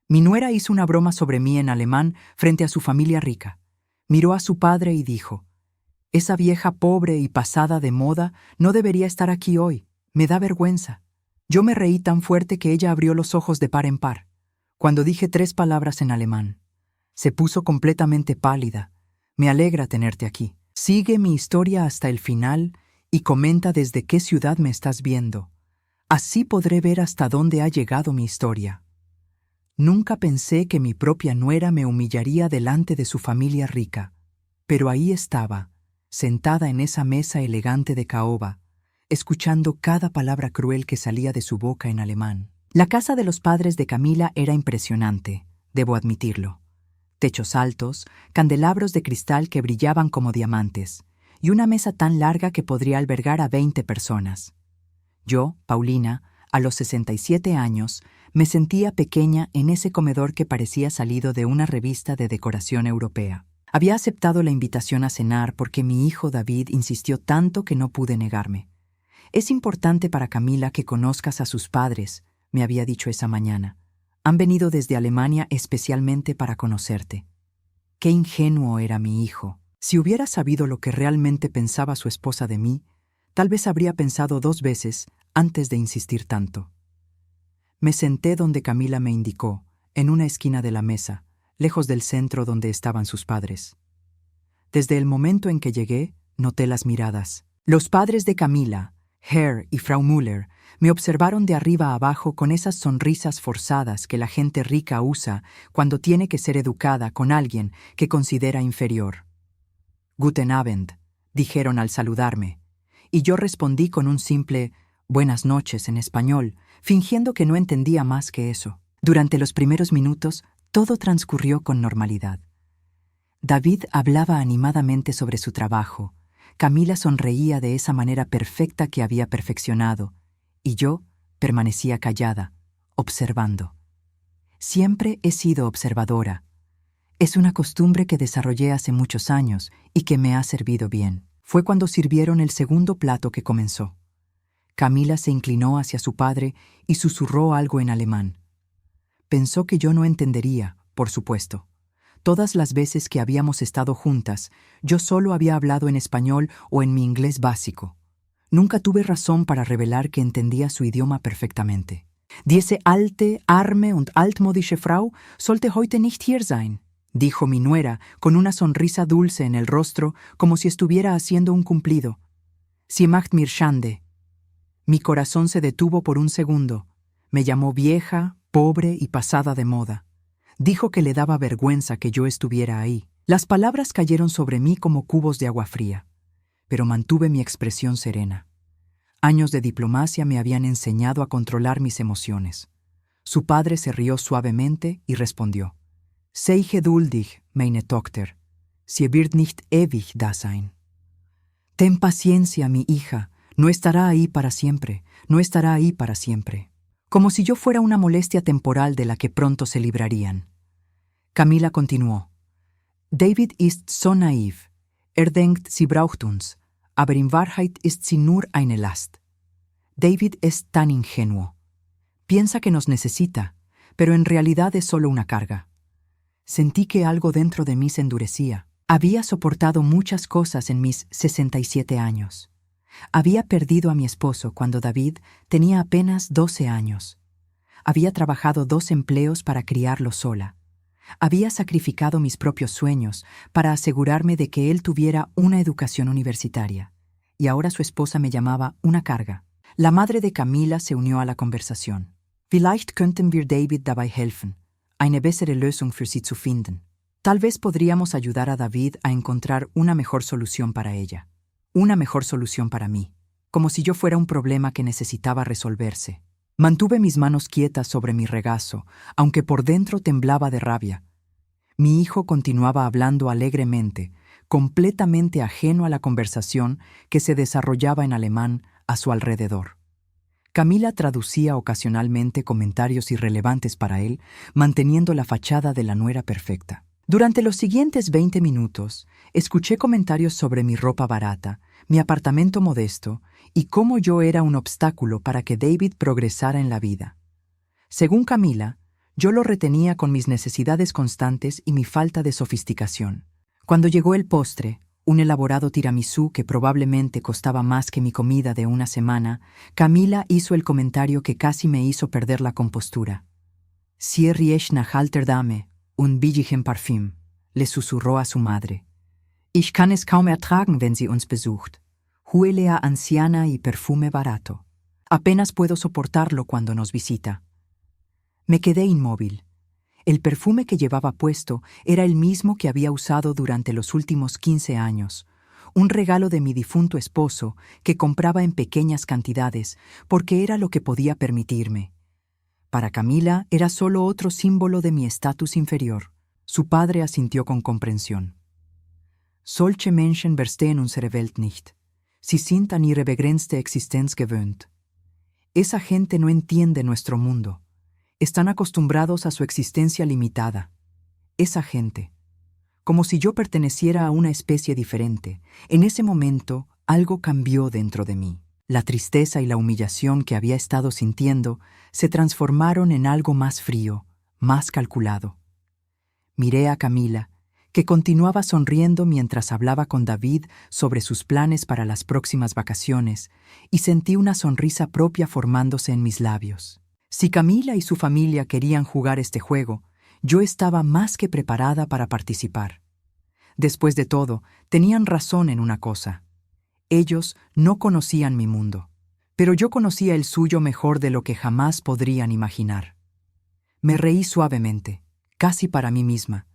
Mi nuera hizo una broma sobre mí en alemán frente a su familia rica. Miró a su padre y dijo: «Esa vieja pobre y pasada de moda no debería estar aquí hoy. Me da vergüenza». Yo me reí tan fuerte que ella abrió los ojos de par en par. Cuando dije 3 palabras en alemán, se puso completamente pálida. «Me alegra tenerte aquí. Sigue mi historia hasta el final y comenta desde qué ciudad me estás viendo. Así podré ver hasta dónde ha llegado mi historia». Nunca pensé que mi propia nuera me humillaría delante de su familia rica, pero ahí estaba, sentada en esa mesa elegante de caoba, escuchando cada palabra cruel que salía de su boca en alemán. La casa de los padres de Camila era impresionante, debo admitirlo. Techos altos, candelabros de cristal que brillaban como diamantes, y una mesa tan larga que podría albergar a 20 personas. Yo, Paulina, a los 67 años, me sentía pequeña en ese comedor que parecía salido de una revista de decoración europea. Había aceptado la invitación a cenar porque mi hijo David insistió tanto que no pude negarme. «Es importante para Camila que conozcas a sus padres», me había dicho esa mañana. «Han venido desde Alemania especialmente para conocerte». Qué ingenuo era mi hijo. Si hubiera sabido lo que realmente pensaba su esposa de mí, tal vez habría pensado 2 veces antes de insistir tanto. Me senté donde Camila me indicó, en una esquina de la mesa, lejos del centro donde estaban sus padres. Desde el momento en que llegué, noté las miradas. Los padres de Camila, Herr y Frau Müller, me observaron de arriba a abajo con esas sonrisas forzadas que la gente rica usa cuando tiene que ser educada con alguien que considera inferior. «Guten Abend», dijeron al saludarme, y yo respondí con un simple «buenas noches» en español, fingiendo que no entendía más que eso. Durante los primeros minutos, todo transcurrió con normalidad. David hablaba animadamente sobre su trabajo, Camila sonreía de esa manera perfecta que había perfeccionado, y yo permanecía callada, observando. Siempre he sido observadora. Es una costumbre que desarrollé hace muchos años y que me ha servido bien. Fue cuando sirvieron el segundo plato que comenzó. Camila se inclinó hacia su padre y susurró algo en alemán. Pensó que yo no entendería, por supuesto. Todas las veces que habíamos estado juntas, yo solo había hablado en español o en mi inglés básico. Nunca tuve razón para revelar que entendía su idioma perfectamente. «Diese alte, arme und altmodische Frau sollte heute nicht hier sein», dijo mi nuera con una sonrisa dulce en el rostro como si estuviera haciendo un cumplido. «Sie macht mir Schande». Mi corazón se detuvo por un segundo. Me llamó vieja, pobre y pasada de moda. Dijo que le daba vergüenza que yo estuviera ahí. Las palabras cayeron sobre mí como cubos de agua fría, pero mantuve mi expresión serena. Años de diplomacia me habían enseñado a controlar mis emociones. Su padre se rió suavemente y respondió: «Sei geduldig, meine Tochter. Sie wird nicht ewig da sein». «Ten paciencia, mi hija. No estará ahí para siempre. No estará ahí para siempre». Como si yo fuera una molestia temporal de la que pronto se librarían. Camila continuó: «David ist so naiv. Denkt, sie braucht uns, aber in Wahrheit ist sie nur eine Last». David es tan ingenuo. Piensa que nos necesita, pero en realidad es solo una carga. Sentí que algo dentro de mí se endurecía. Había soportado muchas cosas en mis 67 años. Había perdido a mi esposo cuando David tenía apenas 12 años. Había trabajado 2 empleos para criarlo sola. Había sacrificado mis propios sueños para asegurarme de que él tuviera una educación universitaria. Y ahora su esposa me llamaba una carga. La madre de Camila se unió a la conversación. «Vielleicht könnten wir David dabei helfen, eine bessere Lösung für sie zu finden». Tal vez podríamos ayudar a David a encontrar una mejor solución para ella. Una mejor solución para mí, como si yo fuera un problema que necesitaba resolverse. Mantuve mis manos quietas sobre mi regazo, aunque por dentro temblaba de rabia. Mi hijo continuaba hablando alegremente, completamente ajeno a la conversación que se desarrollaba en alemán a su alrededor. Camila traducía ocasionalmente comentarios irrelevantes para él, manteniendo la fachada de la nuera perfecta. Durante los siguientes 20 minutos, escuché comentarios sobre mi ropa barata, mi apartamento modesto y cómo yo era un obstáculo para que David progresara en la vida. Según Camila, Yo lo retenía con mis necesidades constantes y mi falta de sofisticación. Cuando llegó el postre, un elaborado tiramisú que probablemente costaba más que mi comida de una semana, Camila hizo el comentario que casi me hizo perder la compostura. «Sie riecht nach alter Dame, un billigen Parfüm», le susurró a su madre. «Ich kann es kaum ertragen, wenn sie uns besucht. Huele a anciana y perfume barato. Apenas puedo soportarlo cuando nos visita». Me quedé inmóvil. El perfume que llevaba puesto era el mismo que había usado durante los últimos 15 años, un regalo de mi difunto esposo que compraba en pequeñas cantidades porque era lo que podía permitirme. Para Camila era solo otro símbolo de mi estatus inferior. Su padre asintió con comprensión. «Solche Menschen verstehen unsere Welt nicht. Sie sind an ihre begrenzte Existenz gewöhnt». Esa gente no entiende nuestro mundo. Están acostumbrados a su existencia limitada. Esa gente. Como si yo perteneciera a una especie diferente. En ese momento, algo cambió dentro de mí. La tristeza y la humillación que había estado sintiendo se transformaron en algo más frío, más calculado. Miré a Camila, que continuaba sonriendo mientras hablaba con David sobre sus planes para las próximas vacaciones, y sentí una sonrisa propia formándose en mis labios. Si Camila y su familia querían jugar este juego, yo estaba más que preparada para participar. Después de todo, tenían razón en una cosa. Ellos no conocían mi mundo, pero yo conocía el suyo mejor de lo que jamás podrían imaginar. Me reí suavemente, casi para mí misma,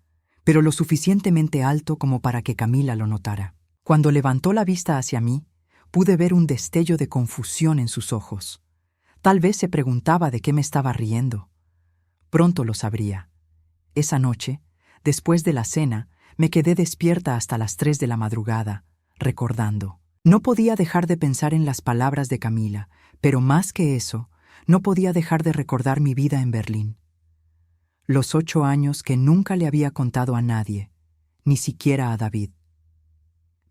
pero lo suficientemente alto como para que Camila lo notara. Cuando levantó la vista hacia mí, pude ver un destello de confusión en sus ojos. Tal vez se preguntaba de qué me estaba riendo. Pronto lo sabría. Esa noche, después de la cena, me quedé despierta hasta las 3 de la madrugada, recordando. No podía dejar de pensar en las palabras de Camila, pero más que eso, no podía dejar de recordar mi vida en Berlín. Los 8 años que nunca le había contado a nadie, ni siquiera a David.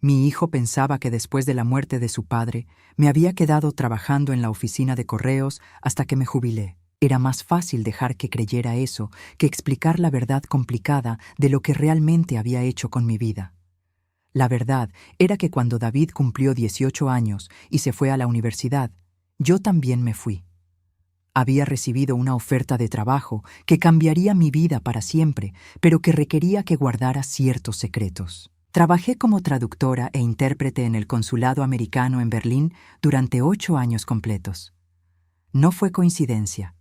Mi hijo pensaba que después de la muerte de su padre, me había quedado trabajando en la oficina de correos hasta que me jubilé. Era más fácil dejar que creyera eso que explicar la verdad complicada de lo que realmente había hecho con mi vida. La verdad era que cuando David cumplió 18 años y se fue a la universidad, yo también me fui. Había recibido una oferta de trabajo que cambiaría mi vida para siempre, pero que requería que guardara ciertos secretos. Trabajé como traductora e intérprete en el consulado americano en Berlín durante 8 años completos. No fue coincidencia.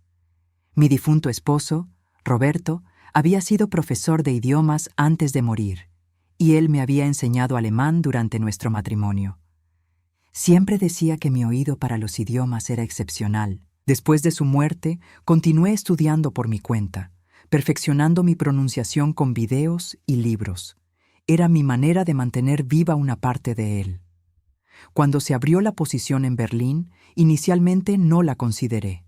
Mi difunto esposo, Roberto, había sido profesor de idiomas antes de morir, y él me había enseñado alemán durante nuestro matrimonio. Siempre decía que mi oído para los idiomas era excepcional. Después de su muerte, continué estudiando por mi cuenta, perfeccionando mi pronunciación con videos y libros. Era mi manera de mantener viva una parte de él. Cuando se abrió la posición en Berlín, inicialmente no la consideré.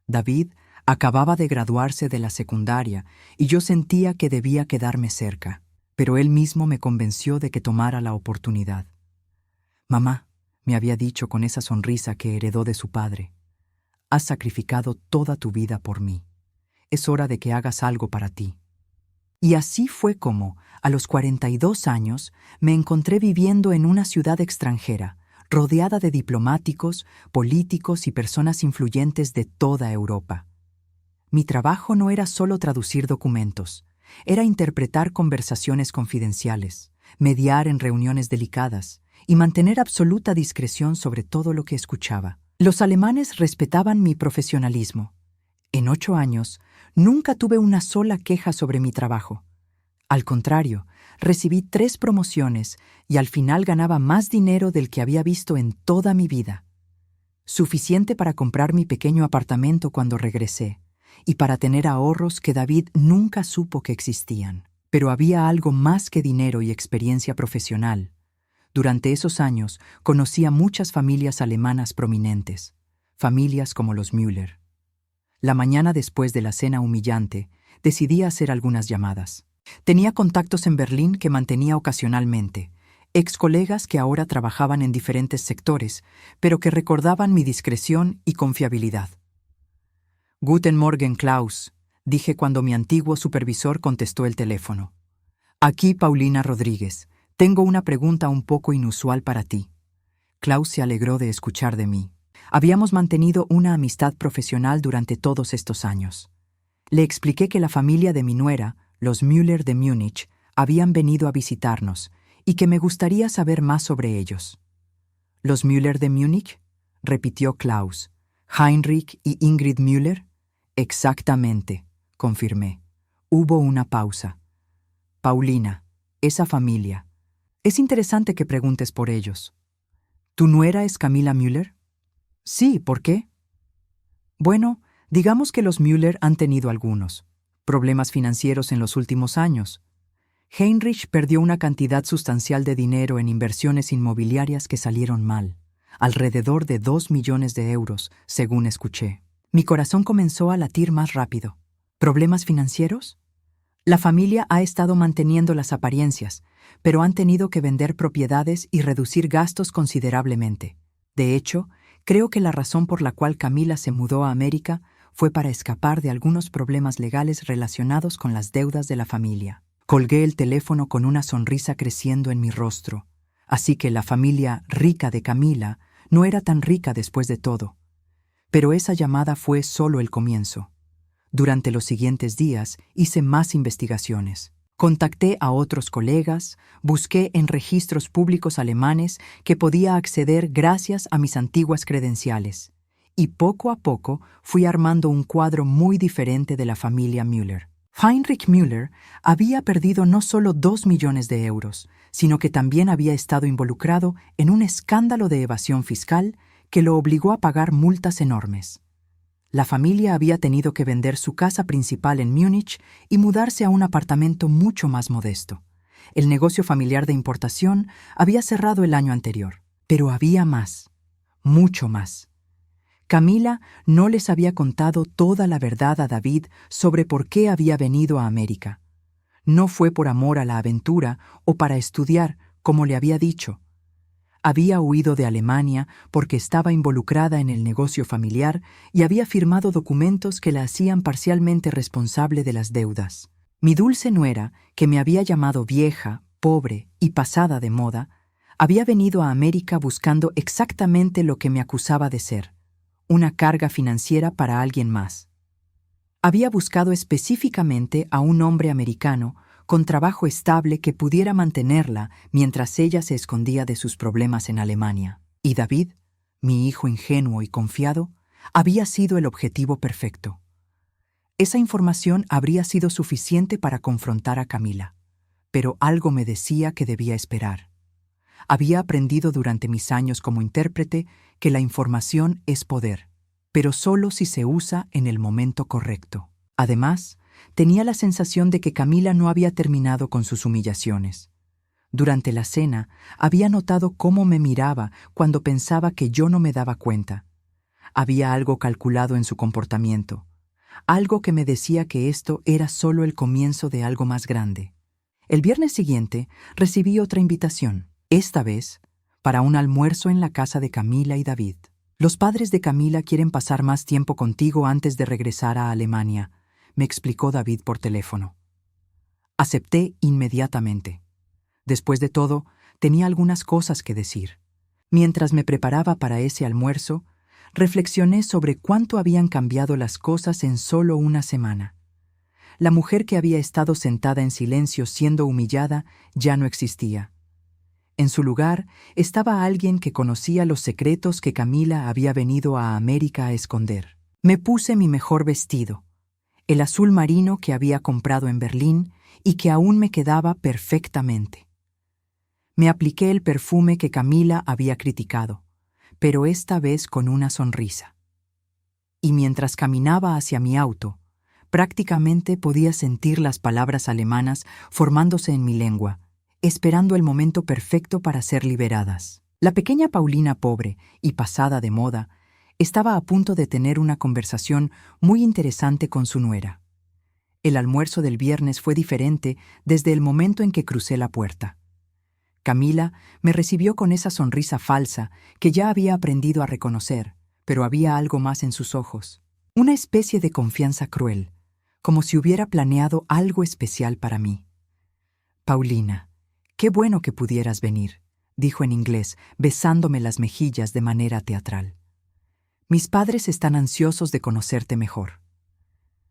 David acababa de graduarse de la secundaria y yo sentía que debía quedarme cerca, pero él mismo me convenció de que tomara la oportunidad. «Mamá», me había dicho con esa sonrisa que heredó de su padre, «has sacrificado toda tu vida por mí. Es hora de que hagas algo para ti». Y así fue como, a los 42 años, me encontré viviendo en una ciudad extranjera, rodeada de diplomáticos, políticos y personas influyentes de toda Europa. Mi trabajo no era solo traducir documentos, era interpretar conversaciones confidenciales, mediar en reuniones delicadas y mantener absoluta discreción sobre todo lo que escuchaba. Los alemanes respetaban mi profesionalismo. En 8 años, nunca tuve una sola queja sobre mi trabajo. Al contrario, recibí 3 promociones y al final ganaba más dinero del que había visto en toda mi vida. Suficiente para comprar mi pequeño apartamento cuando regresé y para tener ahorros que David nunca supo que existían. Pero había algo más que dinero y experiencia profesional. Durante esos años conocí a muchas familias alemanas prominentes, familias como los Müller. La mañana después de la cena humillante, decidí hacer algunas llamadas. Tenía contactos en Berlín que mantenía ocasionalmente, ex colegas que ahora trabajaban en diferentes sectores, pero que recordaban mi discreción y confiabilidad. «Guten Morgen, Klaus», dije cuando mi antiguo supervisor contestó el teléfono. Aquí, Paulina Rodríguez. Tengo una pregunta un poco inusual para ti. Klaus se alegró de escuchar de mí. Habíamos mantenido una amistad profesional durante todos estos años. Le expliqué que la familia de mi nuera, los Müller de Múnich, habían venido a visitarnos y que me gustaría saber más sobre ellos. ¿Los Müller de Múnich?, repitió Klaus. ¿Heinrich y Ingrid Müller? Exactamente, confirmé. Hubo una pausa. Paulina, esa familia. Es interesante que preguntes por ellos. ¿Tu nuera es Camilla Müller? Sí, ¿por qué? Bueno, digamos que los Müller han tenido algunos problemas financieros en los últimos años. Heinrich perdió una cantidad sustancial de dinero en inversiones inmobiliarias que salieron mal, alrededor de 2 millones de euros, según escuché. Mi corazón comenzó a latir más rápido. ¿Problemas financieros? La familia ha estado manteniendo las apariencias, pero han tenido que vender propiedades y reducir gastos considerablemente. De hecho, creo que la razón por la cual Camila se mudó a América fue para escapar de algunos problemas legales relacionados con las deudas de la familia. Colgué el teléfono con una sonrisa creciendo en mi rostro. Así que la familia rica de Camila no era tan rica después de todo. Pero esa llamada fue solo el comienzo. Durante los siguientes días hice más investigaciones. Contacté a otros colegas, busqué en registros públicos alemanes que podía acceder gracias a mis antiguas credenciales, y poco a poco fui armando un cuadro muy diferente de la familia Müller. Heinrich Müller había perdido no solo 2 millones de euros, sino que también había estado involucrado en un escándalo de evasión fiscal que lo obligó a pagar multas enormes. La familia había tenido que vender su casa principal en Múnich y mudarse a un apartamento mucho más modesto. El negocio familiar de importación había cerrado el año anterior, pero había más, mucho más. Camila no les había contado toda la verdad a David sobre por qué había venido a América. No fue por amor a la aventura o para estudiar, como le había dicho. Había huido de Alemania porque estaba involucrada en el negocio familiar y había firmado documentos que la hacían parcialmente responsable de las deudas. Mi dulce nuera, que me había llamado vieja, pobre y pasada de moda, había venido a América buscando exactamente lo que me acusaba de ser: una carga financiera para alguien más. Había buscado específicamente a un hombre americano con trabajo estable que pudiera mantenerla mientras ella se escondía de sus problemas en Alemania. Y David, mi hijo ingenuo y confiado, había sido el objetivo perfecto. Esa información habría sido suficiente para confrontar a Camila, pero algo me decía que debía esperar. Había aprendido durante mis años como intérprete que la información es poder, pero solo si se usa en el momento correcto. Además, tenía la sensación de que Camila no había terminado con sus humillaciones. Durante la cena, había notado cómo me miraba cuando pensaba que yo no me daba cuenta. Había algo calculado en su comportamiento, algo que me decía que esto era solo el comienzo de algo más grande. El viernes siguiente recibí otra invitación, esta vez para un almuerzo en la casa de Camila y David. Los padres de Camila quieren pasar más tiempo contigo antes de regresar a Alemania, me explicó David por teléfono. Acepté inmediatamente. Después de todo, tenía algunas cosas que decir. Mientras me preparaba para ese almuerzo, reflexioné sobre cuánto habían cambiado las cosas en solo una semana. La mujer que había estado sentada en silencio siendo humillada ya no existía. En su lugar estaba alguien que conocía los secretos que Camila había venido a América a esconder. Me puse mi mejor vestido, el azul marino que había comprado en Berlín y que aún me quedaba perfectamente. Me apliqué el perfume que Camila había criticado, pero esta vez con una sonrisa. Y mientras caminaba hacia mi auto, prácticamente podía sentir las palabras alemanas formándose en mi lengua, esperando el momento perfecto para ser liberadas. La pequeña Paulina pobre y pasada de moda estaba a punto de tener una conversación muy interesante con su nuera. El almuerzo del viernes fue diferente desde el momento en que crucé la puerta. Camila me recibió con esa sonrisa falsa que ya había aprendido a reconocer, pero había algo más en sus ojos. Una especie de confianza cruel, como si hubiera planeado algo especial para mí. Paulina, qué bueno que pudieras venir, dijo en inglés, besándome las mejillas de manera teatral. Mis padres están ansiosos de conocerte mejor.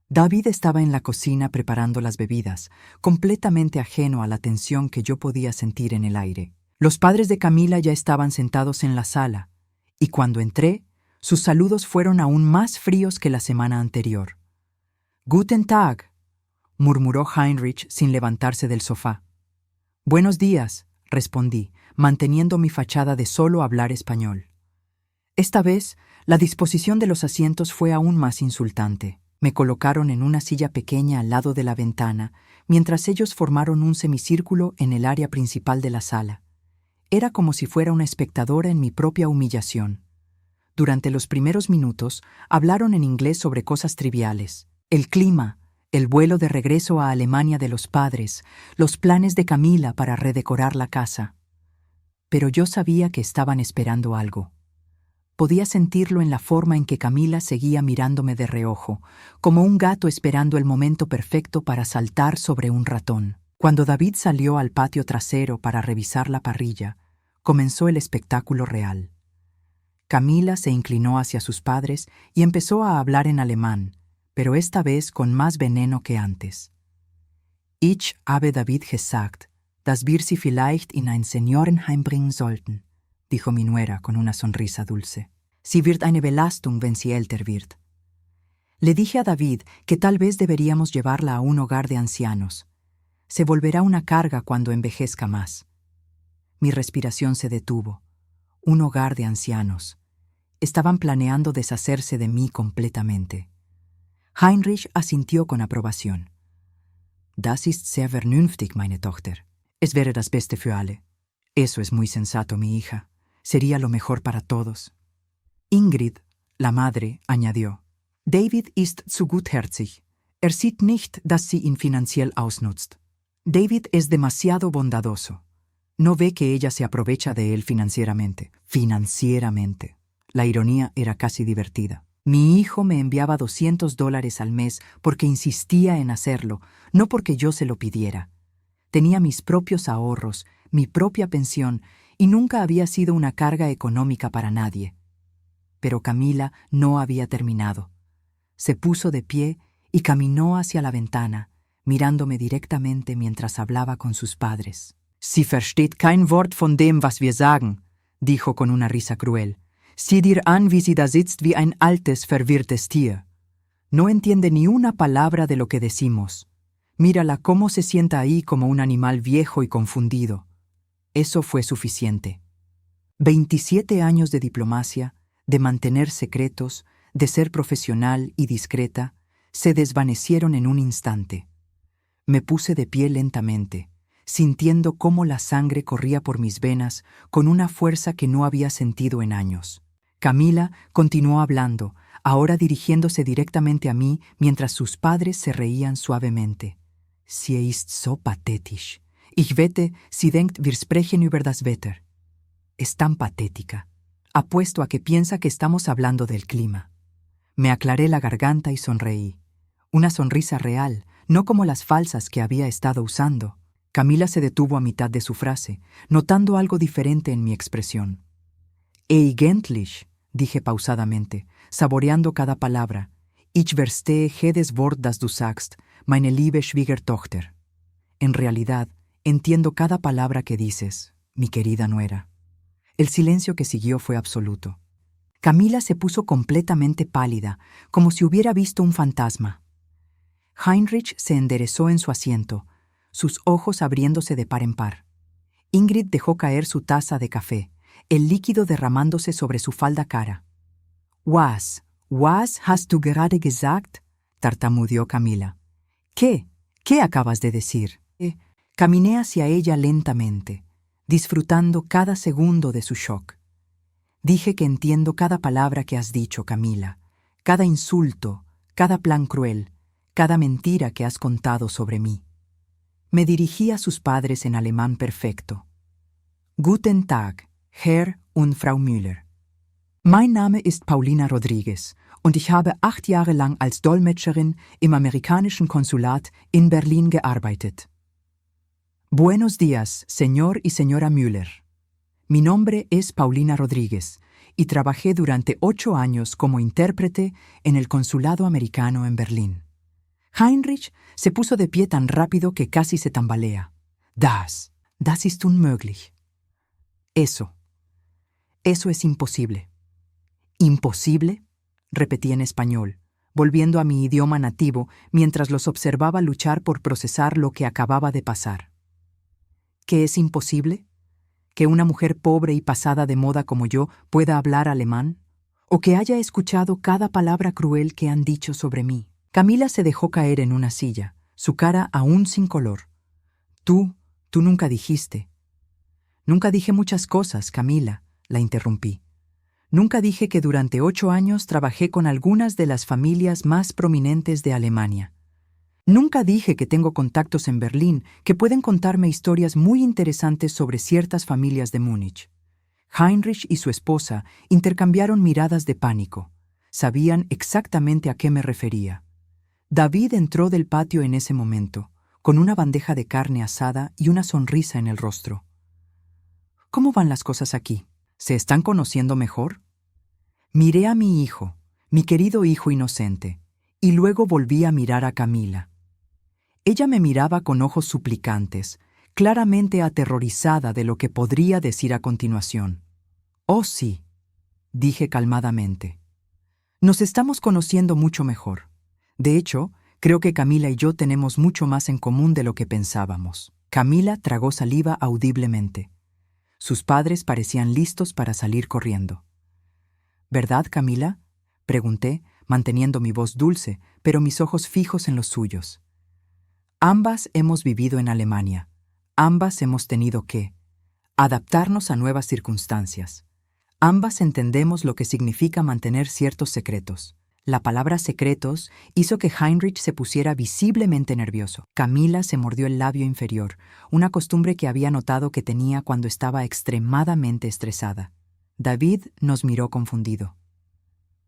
David estaba en la cocina preparando las bebidas, completamente ajeno a la tensión que yo podía sentir en el aire. Los padres de Camila ya estaban sentados en la sala, y cuando entré, sus saludos fueron aún más fríos que la semana anterior. «Guten Tag», murmuró Heinrich sin levantarse del sofá. «Buenos días», respondí, manteniendo mi fachada de solo hablar español. Esta vez, la disposición de los asientos fue aún más insultante. Me colocaron en una silla pequeña al lado de la ventana, mientras ellos formaron un semicírculo en el área principal de la sala. Era como si fuera una espectadora en mi propia humillación. Durante los primeros minutos, hablaron en inglés sobre cosas triviales. El clima, el vuelo de regreso a Alemania de los padres, los planes de Camila para redecorar la casa. Pero yo sabía que estaban esperando algo. Podía sentirlo en la forma en que Camila seguía mirándome de reojo, como un gato esperando el momento perfecto para saltar sobre un ratón. Cuando David salió al patio trasero para revisar la parrilla, comenzó el espectáculo real. Camila se inclinó hacia sus padres y empezó a hablar en alemán, pero esta vez con más veneno que antes. Ich habe David gesagt, dass wir sie vielleicht in ein Seniorenheim bringen sollten, dijo mi nuera con una sonrisa dulce. Sie wird eine Belastung, wenn sie älter wird. Le dije a David que tal vez deberíamos llevarla a un hogar de ancianos. Se volverá una carga cuando envejezca más. Mi respiración se detuvo. Un hogar de ancianos. Estaban planeando deshacerse de mí completamente. Heinrich asintió con aprobación. Das ist sehr vernünftig, meine Tochter. Es wäre das Beste für alle. Eso es muy sensato, mi hija. Sería lo mejor para todos. Ingrid, la madre, añadió. David ist zu gutherzig. Sieht nicht, dass sie ihn finanziell ausnutzt. David es demasiado bondadoso. No ve que ella se aprovecha de él financieramente. Financieramente. La ironía era casi divertida. Mi hijo me enviaba $200 al mes porque insistía en hacerlo, no porque yo se lo pidiera. Tenía mis propios ahorros, mi propia pensión, y nunca había sido una carga económica para nadie. Pero Camila no había terminado. Se puso de pie y caminó hacia la ventana, mirándome directamente mientras hablaba con sus padres. «Sie versteht kein Wort von dem, was wir sagen», dijo con una risa cruel. «Sieh dir an, wie sie da sitzt wie ein altes, verwirrtes Tier. No entiende ni una palabra de lo que decimos. Mírala cómo se sienta ahí como un animal viejo y confundido». Eso fue suficiente. 27 años de diplomacia, de mantener secretos, de ser profesional y discreta, se desvanecieron en un instante. Me puse de pie lentamente, sintiendo cómo la sangre corría por mis venas con una fuerza que no había sentido en años. Camila continuó hablando, ahora dirigiéndose directamente a mí mientras sus padres se reían suavemente. «Sie ist so pathetisch. Ich wette, sie denkt, wir sprechen über das Wetter». Es tan patética. Apuesto a que piensa que estamos hablando del clima. Me aclaré la garganta y sonreí. Una sonrisa real, no como las falsas que había estado usando. Camila se detuvo a mitad de su frase, notando algo diferente en mi expresión. «Eigentlich», dije pausadamente, saboreando cada palabra. «Ich verstehe jedes Wort, das du sagst, meine liebe Schwiegertochter». En realidad, entiendo cada palabra que dices, mi querida nuera. El silencio que siguió fue absoluto. Camila se puso completamente pálida, como si hubiera visto un fantasma. Heinrich se enderezó en su asiento, sus ojos abriéndose de par en par. Ingrid dejó caer su taza de café, el líquido derramándose sobre su falda cara. «Was hast du gerade gesagt?» tartamudeó Camila. «¿Qué? ¿Qué acabas de decir?» Caminé hacia ella lentamente, disfrutando cada segundo de su shock. Dije que entiendo cada palabra que has dicho, Camila, cada insulto, cada plan cruel, cada mentira que has contado sobre mí. Me dirigí a sus padres en alemán perfecto. «Guten Tag, Herr und Frau Müller. Mein Name ist Paulina Rodriguez und ich habe 8 Jahre lang als Dolmetscherin im amerikanischen Konsulat in Berlin gearbeitet. Buenos días, señor y señora Müller. Mi nombre es Paulina Rodríguez y trabajé durante 8 años como intérprete en el consulado americano en Berlín. Heinrich se puso de pie tan rápido que casi se tambalea. Das ist unmöglich. Eso es imposible. ¿Imposible?, repetí en español, volviendo a mi idioma nativo mientras los observaba luchar por procesar lo que acababa de pasar. ¿Qué es imposible? ¿Que una mujer pobre y pasada de moda como yo pueda hablar alemán? ¿O que haya escuchado cada palabra cruel que han dicho sobre mí? Camila se dejó caer en una silla, su cara aún sin color. Tú nunca dijiste. Nunca dije muchas cosas, Camila, la interrumpí. Nunca dije que durante 8 años trabajé con algunas de las familias más prominentes de Alemania. Nunca dije que tengo contactos en Berlín que pueden contarme historias muy interesantes sobre ciertas familias de Múnich. Heinrich y su esposa intercambiaron miradas de pánico. Sabían exactamente a qué me refería. David entró del patio en ese momento, con una bandeja de carne asada y una sonrisa en el rostro. ¿Cómo van las cosas aquí? ¿Se están conociendo mejor? Miré a mi hijo, mi querido hijo inocente, y luego volví a mirar a Camila. Ella me miraba con ojos suplicantes, claramente aterrorizada de lo que podría decir a continuación. «Oh, sí», dije calmadamente. «Nos estamos conociendo mucho mejor. De hecho, creo que Camila y yo tenemos mucho más en común de lo que pensábamos». Camila tragó saliva audiblemente. Sus padres parecían listos para salir corriendo. «¿Verdad, Camila?», pregunté, manteniendo mi voz dulce, pero mis ojos fijos en los suyos. Ambas hemos vivido en Alemania. Ambas hemos tenido que adaptarnos a nuevas circunstancias. Ambas entendemos lo que significa mantener ciertos secretos. La palabra secretos hizo que Heinrich se pusiera visiblemente nervioso. Camila se mordió el labio inferior, una costumbre que había notado que tenía cuando estaba extremadamente estresada. David nos miró confundido.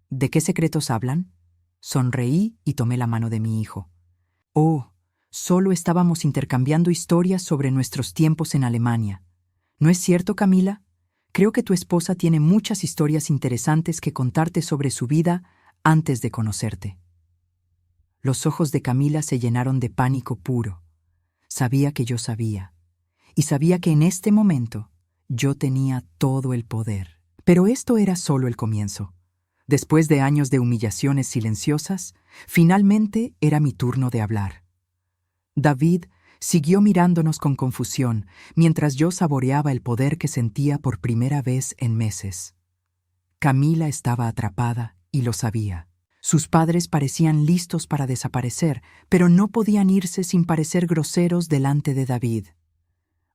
¿De qué secretos hablan? Sonreí y tomé la mano de mi hijo. Oh, solo estábamos intercambiando historias sobre nuestros tiempos en Alemania. ¿No es cierto, Camila? Creo que tu esposa tiene muchas historias interesantes que contarte sobre su vida antes de conocerte. Los ojos de Camila se llenaron de pánico puro. Sabía que yo sabía, y sabía que en este momento yo tenía todo el poder. Pero esto era solo el comienzo. Después de años de humillaciones silenciosas, finalmente era mi turno de hablar. David siguió mirándonos con confusión mientras yo saboreaba el poder que sentía por primera vez en meses. Camila estaba atrapada y lo sabía. Sus padres parecían listos para desaparecer, pero no podían irse sin parecer groseros delante de David.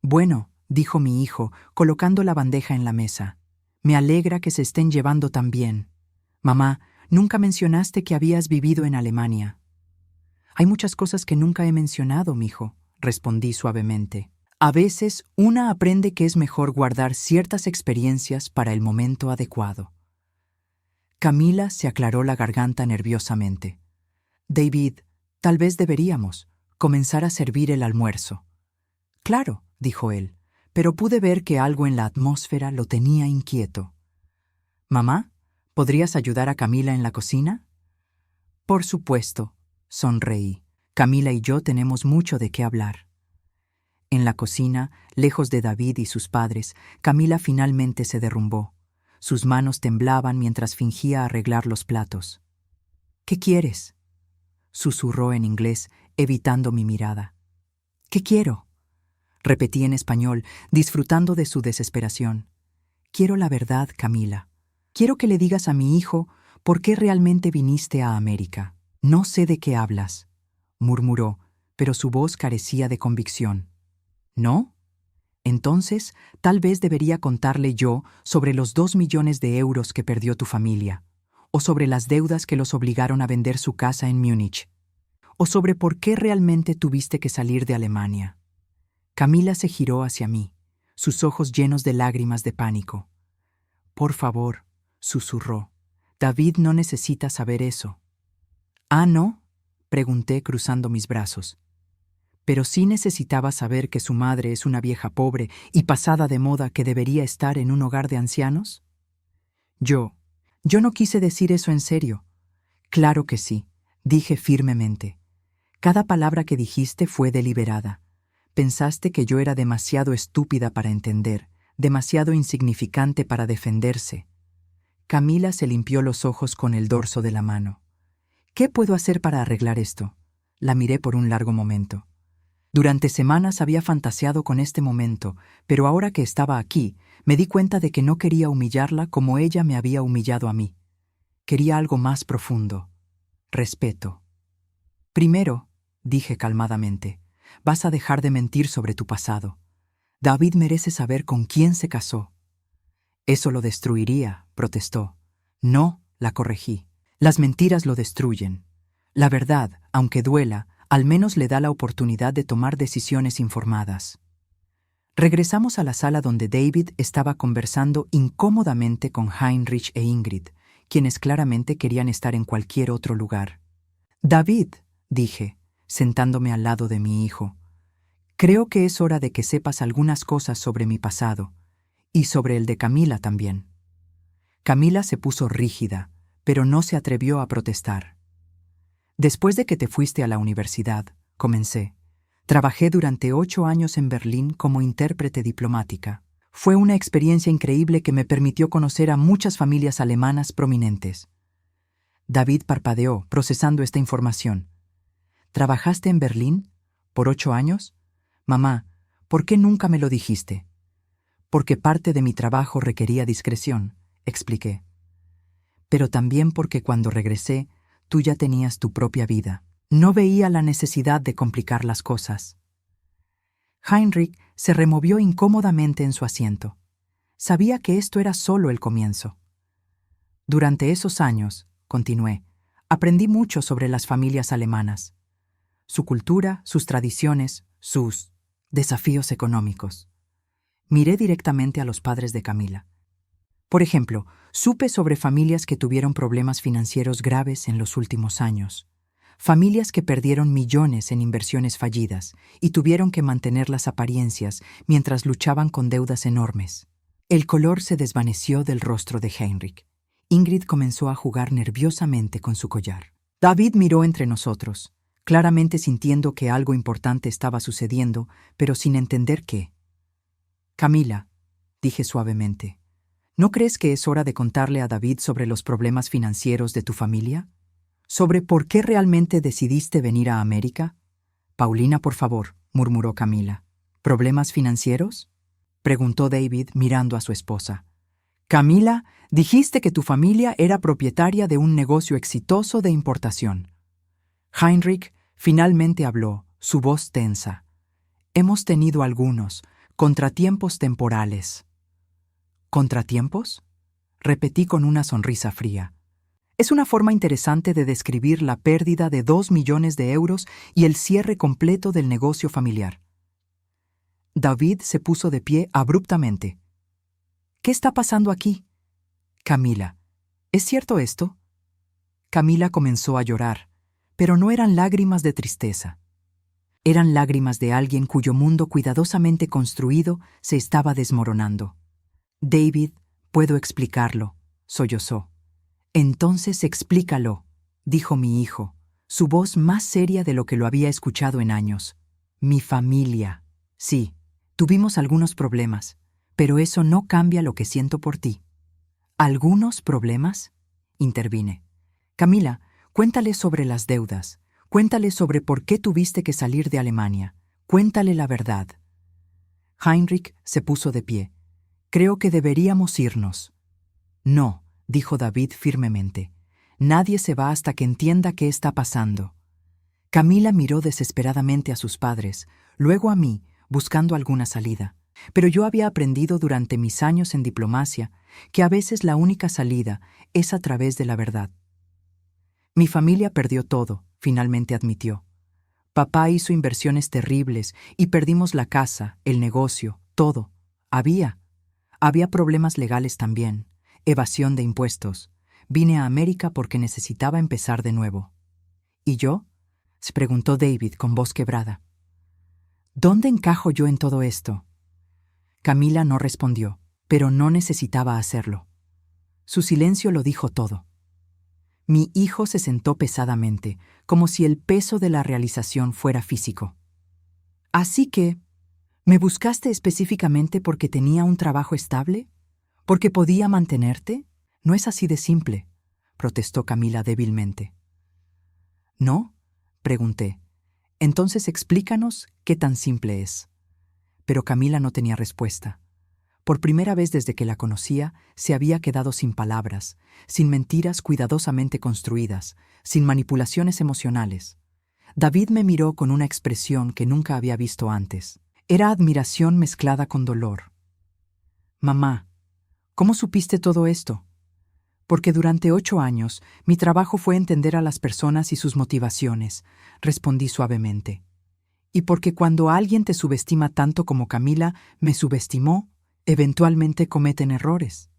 «Bueno», dijo mi hijo, colocando la bandeja en la mesa. «Me alegra que se estén llevando tan bien. Mamá, nunca mencionaste que habías vivido en Alemania». «Hay muchas cosas que nunca he mencionado, mijo», respondí suavemente. «A veces una aprende que es mejor guardar ciertas experiencias para el momento adecuado». Camila se aclaró la garganta nerviosamente. «David, tal vez deberíamos comenzar a servir el almuerzo». «Claro», dijo él, pero pude ver que algo en la atmósfera lo tenía inquieto. «Mamá, ¿podrías ayudar a Camila en la cocina?» «Por supuesto», sonreí. «Camila y yo tenemos mucho de qué hablar». En la cocina, lejos de David y sus padres, Camila finalmente se derrumbó. Sus manos temblaban mientras fingía arreglar los platos. «¿Qué quieres?», susurró en inglés, evitando mi mirada. «¿Qué quiero?», repetí en español, disfrutando de su desesperación. «Quiero la verdad, Camila. Quiero que le digas a mi hijo por qué realmente viniste a América». «No sé de qué hablas», murmuró, pero su voz carecía de convicción. «¿No? Entonces, tal vez debería contarle yo sobre los 2 millones de euros que perdió tu familia, o sobre las deudas que los obligaron a vender su casa en Múnich, o sobre por qué realmente tuviste que salir de Alemania». Camila se giró hacia mí, sus ojos llenos de lágrimas de pánico. «Por favor», susurró, David no necesita saber eso. ¿Ah, no? Pregunté cruzando mis brazos. Pero sí necesitaba saber que su madre es una vieja pobre y pasada de moda que debería estar en un hogar de ancianos. Yo no quise decir eso en serio. Claro que sí, dije firmemente. Cada palabra que dijiste fue deliberada. Pensaste que yo era demasiado estúpida para entender, demasiado insignificante para defenderse. Camila se limpió los ojos con el dorso de la mano. ¿Qué puedo hacer para arreglar esto? La miré por un largo momento. Durante semanas había fantaseado con este momento, pero ahora que estaba aquí, me di cuenta de que no quería humillarla como ella me había humillado a mí. Quería algo más profundo. Respeto. Primero, dije calmadamente, vas a dejar de mentir sobre tu pasado. David merece saber con quién se casó. Eso lo destruiría, protestó. No, la corregí. Las mentiras lo destruyen. La verdad, aunque duela, al menos le da la oportunidad de tomar decisiones informadas. Regresamos a la sala donde David estaba conversando incómodamente con Heinrich e Ingrid, quienes claramente querían estar en cualquier otro lugar. David, dije, sentándome al lado de mi hijo, creo que es hora de que sepas algunas cosas sobre mi pasado, y sobre el de Camila también. Camila se puso rígida, pero no se atrevió a protestar. Después de que te fuiste a la universidad, comencé. Trabajé durante 8 años en Berlín como intérprete diplomática. Fue una experiencia increíble que me permitió conocer a muchas familias alemanas prominentes. David parpadeó, procesando esta información. ¿Trabajaste en Berlín? ¿Por 8 años? Mamá, ¿por qué nunca me lo dijiste? Porque parte de mi trabajo requería discreción, expliqué. Pero también porque cuando regresé, tú ya tenías tu propia vida. No veía la necesidad de complicar las cosas. Heinrich se removió incómodamente en su asiento. Sabía que esto era solo el comienzo. Durante esos años, continué, aprendí mucho sobre las familias alemanas, su cultura, sus tradiciones, sus desafíos económicos. Miré directamente a los padres de Camila. Por ejemplo, supe sobre familias que tuvieron problemas financieros graves en los últimos años. Familias que perdieron millones en inversiones fallidas y tuvieron que mantener las apariencias mientras luchaban con deudas enormes. El color se desvaneció del rostro de Heinrich. Ingrid comenzó a jugar nerviosamente con su collar. David miró entre nosotros, claramente sintiendo que algo importante estaba sucediendo, pero sin entender qué. Camila, dije suavemente, ¿no crees que es hora de contarle a David sobre los problemas financieros de tu familia? ¿Sobre por qué realmente decidiste venir a América? Paulina, por favor, murmuró Camila. ¿Problemas financieros? Preguntó David mirando a su esposa. Camila, dijiste que tu familia era propietaria de un negocio exitoso de importación. Heinrich finalmente habló, su voz tensa. Hemos tenido algunos contratiempos temporales. ¿Contratiempos? Repetí con una sonrisa fría. Es una forma interesante de describir la pérdida de 2 millones de euros y el cierre completo del negocio familiar. David se puso de pie abruptamente. ¿Qué está pasando aquí? Camila, ¿es cierto esto? Camila comenzó a llorar, pero no eran lágrimas de tristeza. Eran lágrimas de alguien cuyo mundo cuidadosamente construido se estaba desmoronando. David, puedo explicarlo, sollozó. Entonces explícalo, dijo mi hijo, su voz más seria de lo que lo había escuchado en años. Mi familia. Sí, tuvimos algunos problemas, pero eso no cambia lo que siento por ti. ¿Algunos problemas? Intervine. Camila, cuéntale sobre las deudas. Cuéntale sobre por qué tuviste que salir de Alemania. Cuéntale la verdad. Heinrich se puso de pie. Creo que deberíamos irnos. No, dijo David firmemente. Nadie se va hasta que entienda qué está pasando. Camila miró desesperadamente a sus padres, luego a mí, buscando alguna salida. Pero yo había aprendido durante mis años en diplomacia que a veces la única salida es a través de la verdad. Mi familia perdió todo, finalmente admitió. Papá hizo inversiones terribles y perdimos la casa, el negocio, todo. Había problemas legales también, evasión de impuestos, Vine a América porque necesitaba empezar de nuevo. ¿Y yo? Se preguntó David con voz quebrada. ¿Dónde encajo yo en todo esto? Camila no respondió, pero no necesitaba hacerlo. Su silencio lo dijo todo. Mi hijo se sentó pesadamente, como si el peso de la realización fuera físico. Así que, ¿me buscaste específicamente porque tenía un trabajo estable? ¿Porque podía mantenerte? No es así de simple, protestó Camila débilmente. ¿No? Pregunté. Entonces explícanos qué tan simple es. Pero Camila no tenía respuesta. Por primera vez desde que la conocía, se había quedado sin palabras, sin mentiras cuidadosamente construidas, sin manipulaciones emocionales. David me miró con una expresión que nunca había visto antes. Era admiración mezclada con dolor. Mamá, ¿cómo supiste todo esto? Porque durante 8 años mi trabajo fue entender a las personas y sus motivaciones, respondí suavemente. Y porque cuando alguien te subestima tanto como Camila me subestimó, eventualmente cometen errores.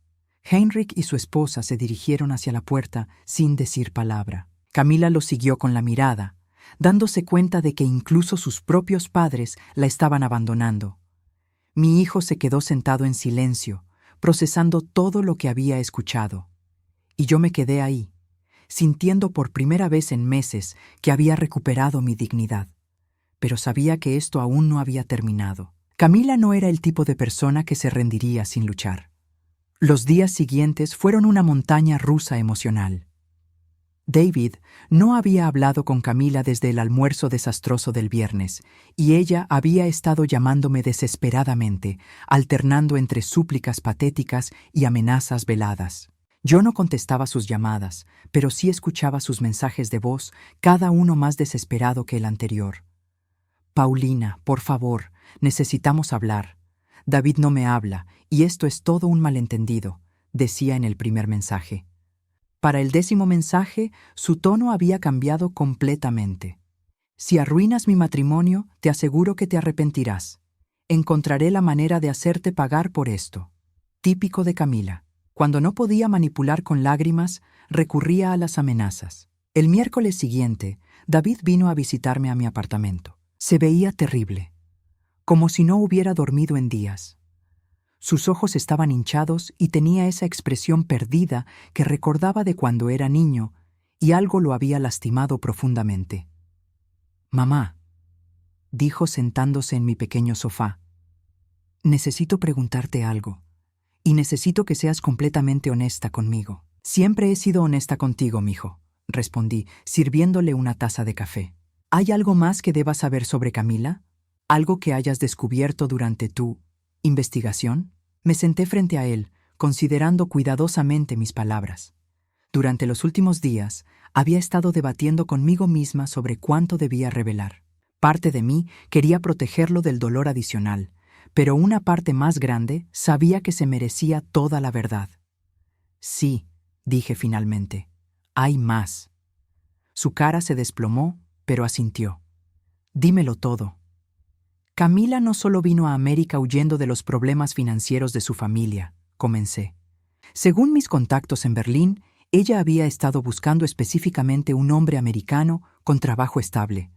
Heinrich y su esposa se dirigieron hacia la puerta sin decir palabra. Camila lo siguió con la mirada, dándose cuenta de que incluso sus propios padres la estaban abandonando. Mi hijo se quedó sentado en silencio, procesando todo lo que había escuchado. Y yo me quedé ahí, sintiendo por primera vez en meses que había recuperado mi dignidad. Pero sabía que esto aún no había terminado. Camila no era el tipo de persona que se rendiría sin luchar. Los días siguientes fueron una montaña rusa emocional. David no había hablado con Camila desde el almuerzo desastroso del viernes, y ella había estado llamándome desesperadamente, alternando entre súplicas patéticas y amenazas veladas. Yo no contestaba sus llamadas, pero sí escuchaba sus mensajes de voz, cada uno más desesperado que el anterior. Paulina, por favor, necesitamos hablar. David no me habla, y esto es todo un malentendido, decía en el primer mensaje. Para el 10º mensaje, su tono había cambiado completamente. Si arruinas mi matrimonio, te aseguro que te arrepentirás. Encontraré la manera de hacerte pagar por esto. Típico de Camila. Cuando no podía manipular con lágrimas, recurría a las amenazas. El miércoles siguiente, David vino a visitarme a mi apartamento. Se veía terrible, como si no hubiera dormido en días. Sus ojos estaban hinchados y tenía esa expresión perdida que recordaba de cuando era niño, y algo lo había lastimado profundamente. «Mamá», dijo sentándose en mi pequeño sofá, «necesito preguntarte algo, y necesito que seas completamente honesta conmigo». «Siempre he sido honesta contigo, mijo», respondí, sirviéndole una taza de café. ¿Hay algo más que debas saber sobre Camila? ¿Algo que hayas descubierto durante tu investigación? Me senté frente a él, considerando cuidadosamente mis palabras. Durante los últimos días, había estado debatiendo conmigo misma sobre cuánto debía revelar. Parte de mí quería protegerlo del dolor adicional, pero una parte más grande sabía que se merecía toda la verdad. Sí, dije finalmente, hay más. Su cara se desplomó, pero asintió. Dímelo todo. Camila no solo vino a América huyendo de los problemas financieros de su familia, comencé. Según mis contactos en Berlín, ella había estado buscando específicamente un hombre americano con trabajo estable.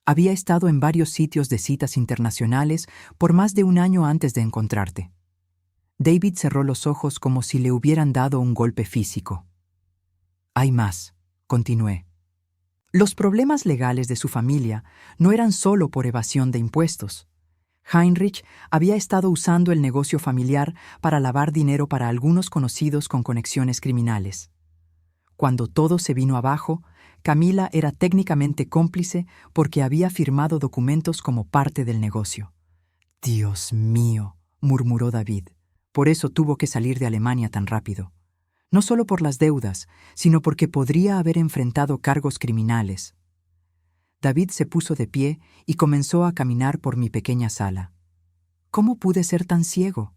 Había estado en varios sitios de citas internacionales por más de 1 año antes de encontrarte. David cerró los ojos como si le hubieran dado un golpe físico. Hay más, continué. Los problemas legales de su familia no eran solo por evasión de impuestos. Heinrich había estado usando el negocio familiar para lavar dinero para algunos conocidos con conexiones criminales. Cuando todo se vino abajo, Camila era técnicamente cómplice porque había firmado documentos como parte del negocio. «Dios mío», murmuró David. Por eso tuvo que salir de Alemania tan rápido. No solo por las deudas, sino porque podría haber enfrentado cargos criminales. David se puso de pie y comenzó a caminar por mi pequeña sala. ¿Cómo pude ser tan ciego?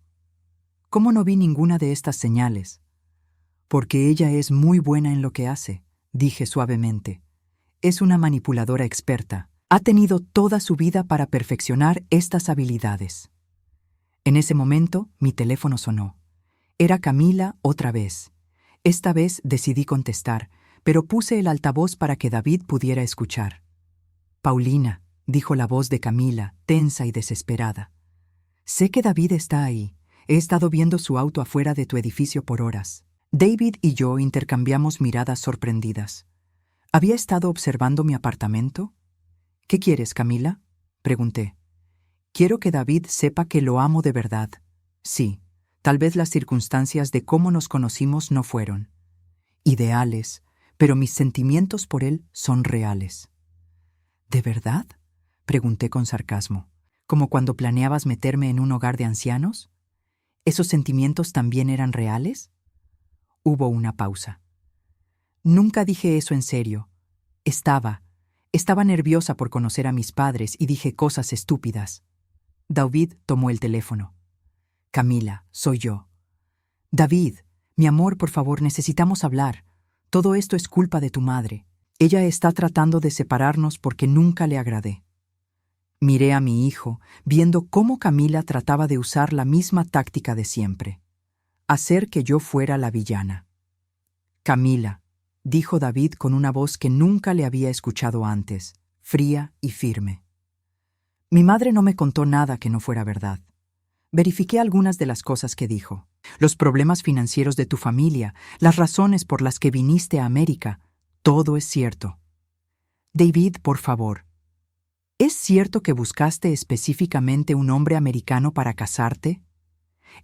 ¿Cómo no vi ninguna de estas señales? Porque ella es muy buena en lo que hace, dije suavemente. Es una manipuladora experta. Ha tenido toda su vida para perfeccionar estas habilidades. En ese momento, mi teléfono sonó. Era Camila otra vez. Esta vez decidí contestar, pero puse el altavoz para que David pudiera escuchar. Paulina, dijo la voz de Camila, tensa y desesperada. Sé que David está ahí. He estado viendo su auto afuera de tu edificio por horas. David y yo intercambiamos miradas sorprendidas. ¿Había estado observando mi apartamento? ¿Qué quieres, Camila? Pregunté. Quiero que David sepa que lo amo de verdad. Sí, tal vez las circunstancias de cómo nos conocimos no fueron ideales, pero mis sentimientos por él son reales. ¿De verdad? Pregunté con sarcasmo. ¿Como cuando planeabas meterme en un hogar de ancianos? ¿Esos sentimientos también eran reales? Hubo una pausa. Nunca dije eso en serio. Estaba nerviosa por conocer a mis padres y dije cosas estúpidas. David tomó el teléfono. Camila, soy yo. David, mi amor, por favor, necesitamos hablar. Todo esto es culpa de tu madre. Ella está tratando de separarnos porque nunca le agradé. Miré a mi hijo, viendo cómo Camila trataba de usar la misma táctica de siempre. Hacer que yo fuera la villana. Camila, dijo David con una voz que nunca le había escuchado antes, fría y firme. Mi madre no me contó nada que no fuera verdad. Verifiqué algunas de las cosas que dijo. Los problemas financieros de tu familia, las razones por las que viniste a América, todo es cierto. David, por favor. ¿Es cierto que buscaste específicamente un hombre americano para casarte?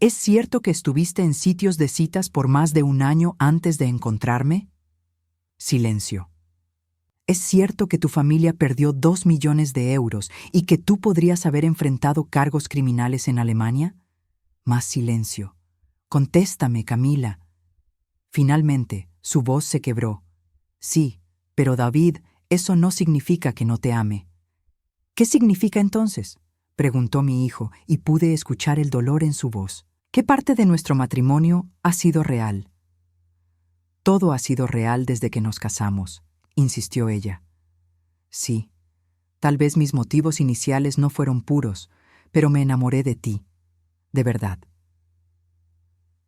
¿Es cierto que estuviste en sitios de citas por más de un año antes de encontrarme? Silencio. ¿Es cierto que tu familia perdió 2 millones de euros y que tú podrías haber enfrentado cargos criminales en Alemania? Más silencio. Contéstame, Camila. Finalmente, su voz se quebró. Sí, pero David, eso no significa que no te ame. ¿Qué significa entonces? Preguntó mi hijo y pude escuchar el dolor en su voz. ¿Qué parte de nuestro matrimonio ha sido real? Todo ha sido real desde que nos casamos, insistió ella. Sí, tal vez mis motivos iniciales no fueron puros, pero me enamoré de ti, de verdad.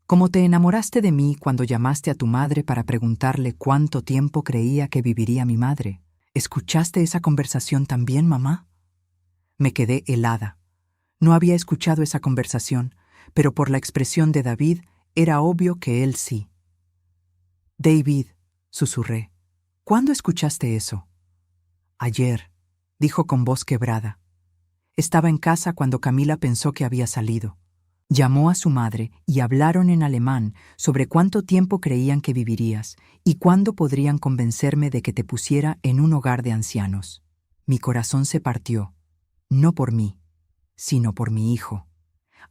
Como te enamoraste de mí cuando llamaste a tu madre para preguntarle cuánto tiempo creía que viviría mi madre. ¿Escuchaste esa conversación también, mamá? Me quedé helada. No había escuchado esa conversación, pero por la expresión de David era obvio que él sí. David, susurré, ¿cuándo escuchaste eso? Ayer, dijo con voz quebrada. Estaba en casa cuando Camila pensó que había salido. Llamó a su madre y hablaron en alemán sobre cuánto tiempo creían que vivirías y cuándo podrían convencerme de que te pusiera en un hogar de ancianos. Mi corazón se partió, no por mí, sino por mi hijo.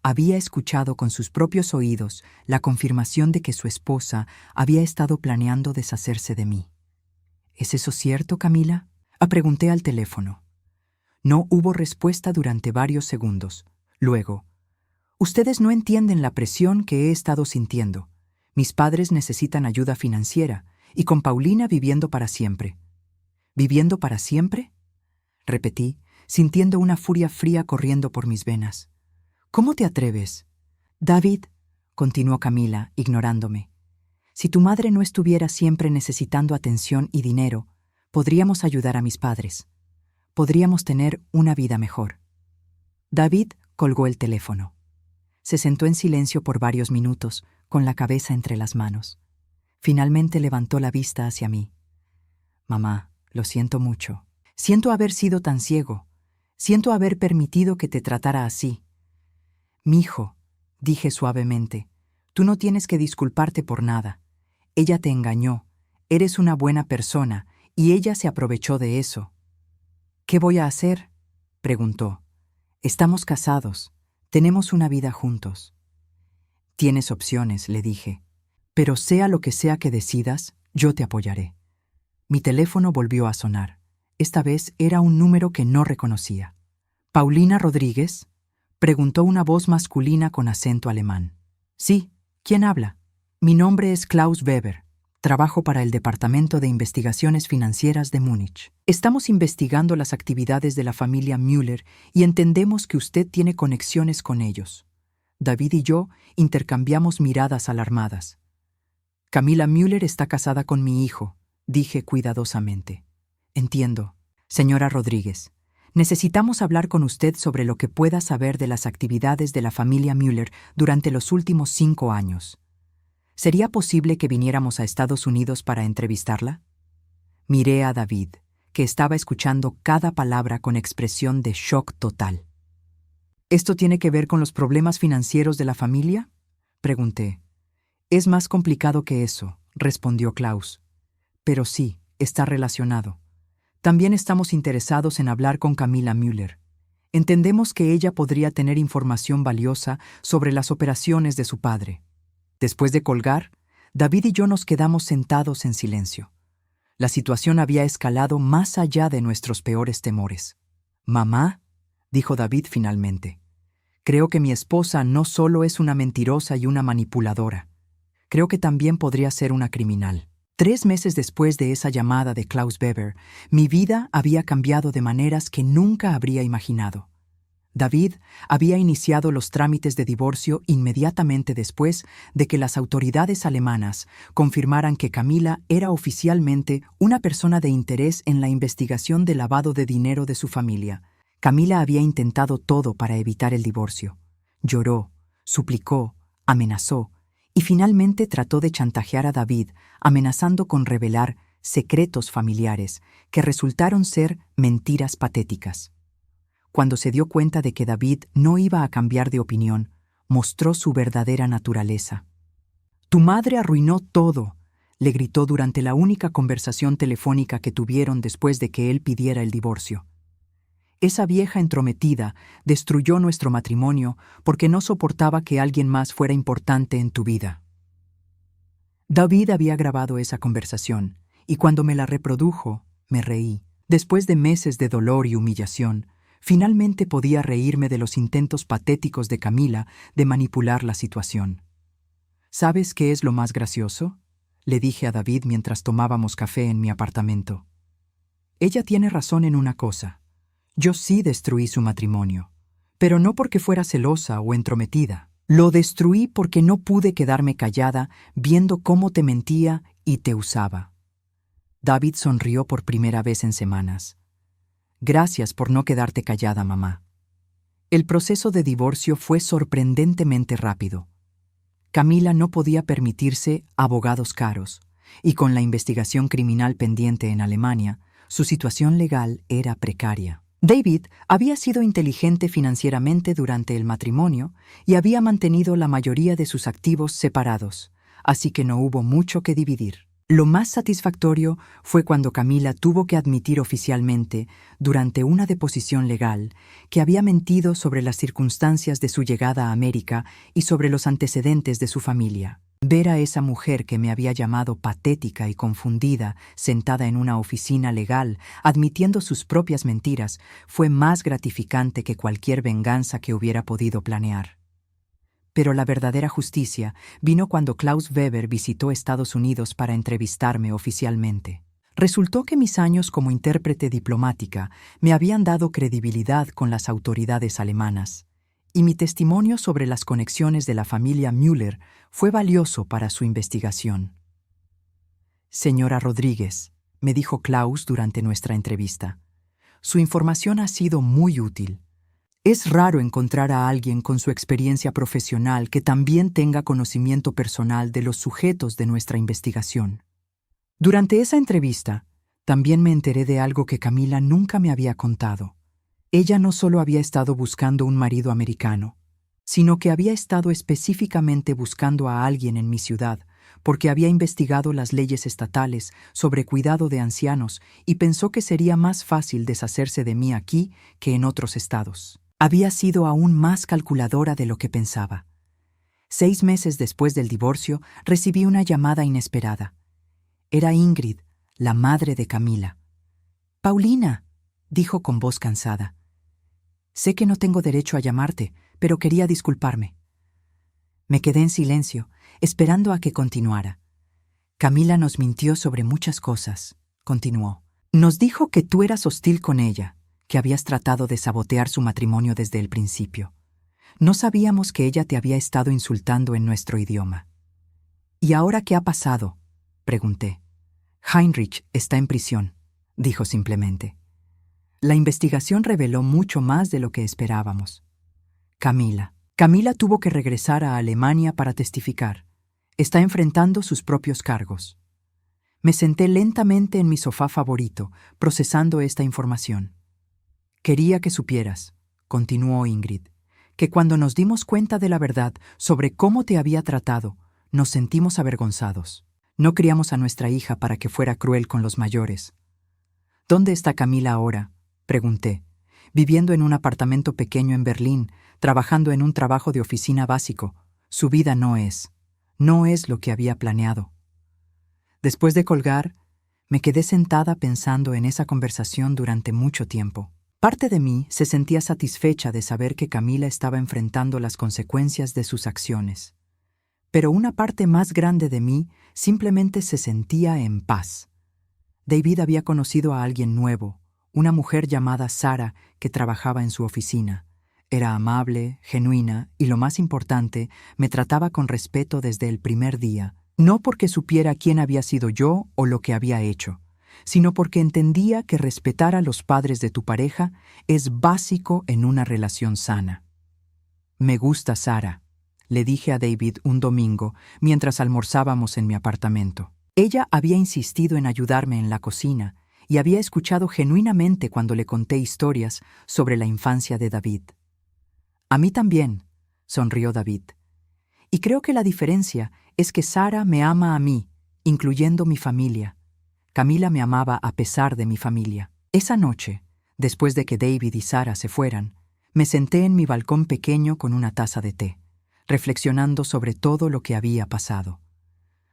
Había escuchado con sus propios oídos la confirmación de que su esposa había estado planeando deshacerse de mí. ¿Es eso cierto, Camila? Pregunté al teléfono. No hubo respuesta durante varios segundos. Luego, ustedes no entienden la presión que he estado sintiendo. Mis padres necesitan ayuda financiera, y con Paulina viviendo para siempre. ¿Viviendo para siempre? Repetí, sintiendo una furia fría corriendo por mis venas. ¿Cómo te atreves? David, continuó Camila, ignorándome. Si tu madre no estuviera siempre necesitando atención y dinero, podríamos ayudar a mis padres. Podríamos tener una vida mejor. David colgó el teléfono. Se sentó en silencio por varios minutos, con la cabeza entre las manos. Finalmente levantó la vista hacia mí. Mamá, lo siento mucho. Siento haber sido tan ciego. Siento haber permitido que te tratara así. Mijo, dije suavemente, tú no tienes que disculparte por nada. Ella te engañó. Eres una buena persona, y ella se aprovechó de eso. ¿Qué voy a hacer? Preguntó. Estamos casados. Tenemos una vida juntos. Tienes opciones, le dije. Pero sea lo que sea que decidas, yo te apoyaré. Mi teléfono volvió a sonar. Esta vez era un número que no reconocía. ¿Paulina Rodríguez? Preguntó una voz masculina con acento alemán. Sí, ¿quién habla? Mi nombre es Klaus Weber. Trabajo para el Departamento de Investigaciones Financieras de Múnich. Estamos investigando las actividades de la familia Müller y entendemos que usted tiene conexiones con ellos. David y yo intercambiamos miradas alarmadas. Camila Müller está casada con mi hijo, dije cuidadosamente. Entiendo. Señora Rodríguez, necesitamos hablar con usted sobre lo que pueda saber de las actividades de la familia Müller durante los últimos 5 años. ¿Sería posible que viniéramos a Estados Unidos para entrevistarla? Miré a David, que estaba escuchando cada palabra con expresión de shock total. ¿Esto tiene que ver con los problemas financieros de la familia?, pregunté. Es más complicado que eso, respondió Klaus. Pero sí, está relacionado. También estamos interesados en hablar con Camila Müller. Entendemos que ella podría tener información valiosa sobre las operaciones de su padre. Después de colgar, David y yo nos quedamos sentados en silencio. La situación había escalado más allá de nuestros peores temores. «Mamá», dijo David finalmente, «creo que mi esposa no solo es una mentirosa y una manipuladora. Creo que también podría ser una criminal». 3 meses después de esa llamada de Klaus Weber, mi vida había cambiado de maneras que nunca habría imaginado. David había iniciado los trámites de divorcio inmediatamente después de que las autoridades alemanas confirmaran que Camila era oficialmente una persona de interés en la investigación del lavado de dinero de su familia. Camila había intentado todo para evitar el divorcio. Lloró, suplicó, amenazó y finalmente trató de chantajear a David, amenazando con revelar secretos familiares que resultaron ser mentiras patéticas. Cuando se dio cuenta de que David no iba a cambiar de opinión, mostró su verdadera naturaleza. «Tu madre arruinó todo», le gritó durante la única conversación telefónica que tuvieron después de que él pidiera el divorcio. «Esa vieja entrometida destruyó nuestro matrimonio porque no soportaba que alguien más fuera importante en tu vida». David había grabado esa conversación, y cuando me la reprodujo, me reí. Después de meses de dolor y humillación, finalmente podía reírme de los intentos patéticos de Camila de manipular la situación. «¿Sabes qué es lo más gracioso?», le dije a David mientras tomábamos café en mi apartamento. «Ella tiene razón en una cosa. Yo sí destruí su matrimonio, pero no porque fuera celosa o entrometida. Lo destruí porque no pude quedarme callada viendo cómo te mentía y te usaba». David sonrió por primera vez en semanas. «Gracias por no quedarte callada, mamá». El proceso de divorcio fue sorprendentemente rápido. Camila no podía permitirse abogados caros, y con la investigación criminal pendiente en Alemania, su situación legal era precaria. David había sido inteligente financieramente durante el matrimonio y había mantenido la mayoría de sus activos separados, así que no hubo mucho que dividir. Lo más satisfactorio fue cuando Camila tuvo que admitir oficialmente, durante una deposición legal, que había mentido sobre las circunstancias de su llegada a América y sobre los antecedentes de su familia. Ver a esa mujer que me había llamado patética y confundida, sentada en una oficina legal, admitiendo sus propias mentiras, fue más gratificante que cualquier venganza que hubiera podido planear. Pero la verdadera justicia vino cuando Klaus Weber visitó Estados Unidos para entrevistarme oficialmente. Resultó que mis años como intérprete diplomática me habían dado credibilidad con las autoridades alemanas, y mi testimonio sobre las conexiones de la familia Müller fue valioso para su investigación. «Señora Rodríguez», me dijo Klaus durante nuestra entrevista, «su información ha sido muy útil. Es raro encontrar a alguien con su experiencia profesional que también tenga conocimiento personal de los sujetos de nuestra investigación». Durante esa entrevista, también me enteré de algo que Camila nunca me había contado. Ella no solo había estado buscando un marido americano, sino que había estado específicamente buscando a alguien en mi ciudad, porque había investigado las leyes estatales sobre cuidado de ancianos y pensó que sería más fácil deshacerse de mí aquí que en otros estados. Había sido aún más calculadora de lo que pensaba. 6 meses después del divorcio, recibí una llamada inesperada. Era Ingrid, la madre de Camila. «Paulina», dijo con voz cansada. «Sé que no tengo derecho a llamarte, pero quería disculparme». Me quedé en silencio, esperando a que continuara. «Camila nos mintió sobre muchas cosas», continuó. «Nos dijo que tú eras hostil con ella, que habías tratado de sabotear su matrimonio desde el principio. No sabíamos que ella te había estado insultando en nuestro idioma». ¿Y ahora qué ha pasado?, pregunté. Heinrich está en prisión, dijo simplemente. La investigación reveló mucho más de lo que esperábamos. Camila tuvo que regresar a Alemania para testificar. Está enfrentando sus propios cargos. Me senté lentamente en mi sofá favorito, procesando esta información. Quería que supieras, continuó Ingrid, que cuando nos dimos cuenta de la verdad sobre cómo te había tratado, nos sentimos avergonzados. No criamos a nuestra hija para que fuera cruel con los mayores. ¿Dónde está Camila ahora?, pregunté. Viviendo en un apartamento pequeño en Berlín, trabajando en un trabajo de oficina básico. Su vida no es lo que había planeado. Después de colgar, me quedé sentada pensando en esa conversación durante mucho tiempo. Parte de mí se sentía satisfecha de saber que Camila estaba enfrentando las consecuencias de sus acciones. Pero una parte más grande de mí simplemente se sentía en paz. David había conocido a alguien nuevo, una mujer llamada Sara que trabajaba en su oficina. Era amable, genuina y, lo más importante, me trataba con respeto desde el primer día, no porque supiera quién había sido yo o lo que había hecho, sino porque entendía que respetar a los padres de tu pareja es básico en una relación sana. Me gusta Sara, le dije a David un domingo mientras almorzábamos en mi apartamento. Ella había insistido en ayudarme en la cocina y había escuchado genuinamente cuando le conté historias sobre la infancia de David. A mí también, sonrió David. Y creo que la diferencia es que Sara me ama a mí, incluyendo mi familia. Camila me amaba a pesar de mi familia. Esa noche, después de que David y Sara se fueran, me senté en mi balcón pequeño con una taza de té, reflexionando sobre todo lo que había pasado.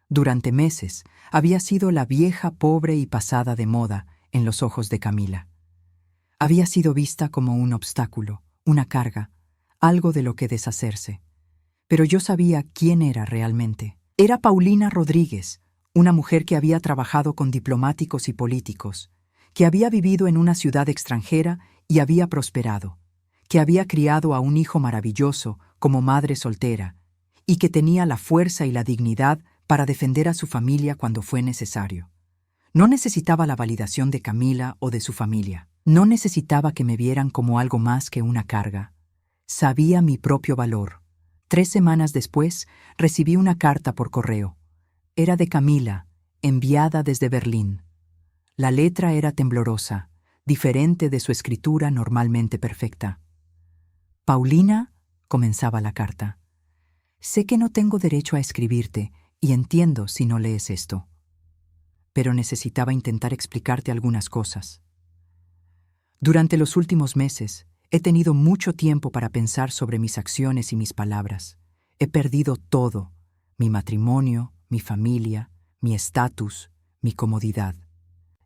Durante meses había sido la vieja pobre y pasada de moda en los ojos de Camila. Había sido vista como un obstáculo, una carga, algo de lo que deshacerse. Pero yo sabía quién era realmente. Era Paulina Rodríguez, una mujer que había trabajado con diplomáticos y políticos, que había vivido en una ciudad extranjera y había prosperado, que había criado a un hijo maravilloso como madre soltera y que tenía la fuerza y la dignidad para defender a su familia cuando fue necesario. No necesitaba la validación de Camila o de su familia. No necesitaba que me vieran como algo más que una carga. Sabía mi propio valor. 3 semanas después, recibí una carta por correo. Era de Camila, enviada desde Berlín. La letra era temblorosa, diferente de su escritura normalmente perfecta. Paulina, comenzaba la carta, sé que no tengo derecho a escribirte y entiendo si no lees esto. Pero necesitaba intentar explicarte algunas cosas. Durante los últimos meses, he tenido mucho tiempo para pensar sobre mis acciones y mis palabras. He perdido todo: mi matrimonio, mi familia, mi estatus, mi comodidad.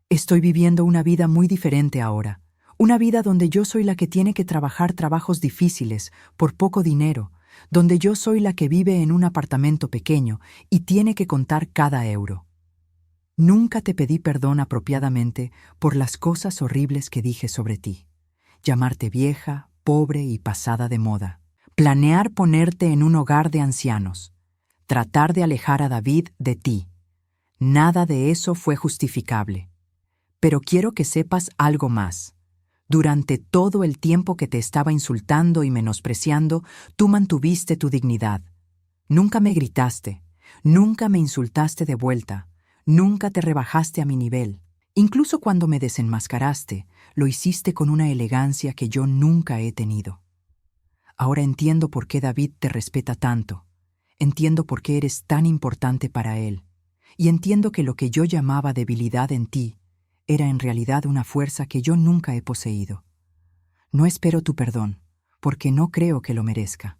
Estoy viviendo una vida muy diferente ahora, una vida donde yo soy la que tiene que trabajar trabajos difíciles por poco dinero, donde yo soy la que vive en un apartamento pequeño y tiene que contar cada euro. Nunca te pedí perdón apropiadamente por las cosas horribles que dije sobre ti. Llamarte vieja, pobre y pasada de moda. Planear ponerte en un hogar de ancianos. Tratar de alejar a David de ti. Nada de eso fue justificable. Pero quiero que sepas algo más. Durante todo el tiempo que te estaba insultando y menospreciando, tú mantuviste tu dignidad. Nunca me gritaste, nunca me insultaste de vuelta, nunca te rebajaste a mi nivel. Incluso cuando me desenmascaraste, lo hiciste con una elegancia que yo nunca he tenido. Ahora entiendo por qué David te respeta tanto. Entiendo por qué eres tan importante para él. Y entiendo que lo que yo llamaba debilidad en ti era en realidad una fuerza que yo nunca he poseído. No espero tu perdón, porque no creo que lo merezca.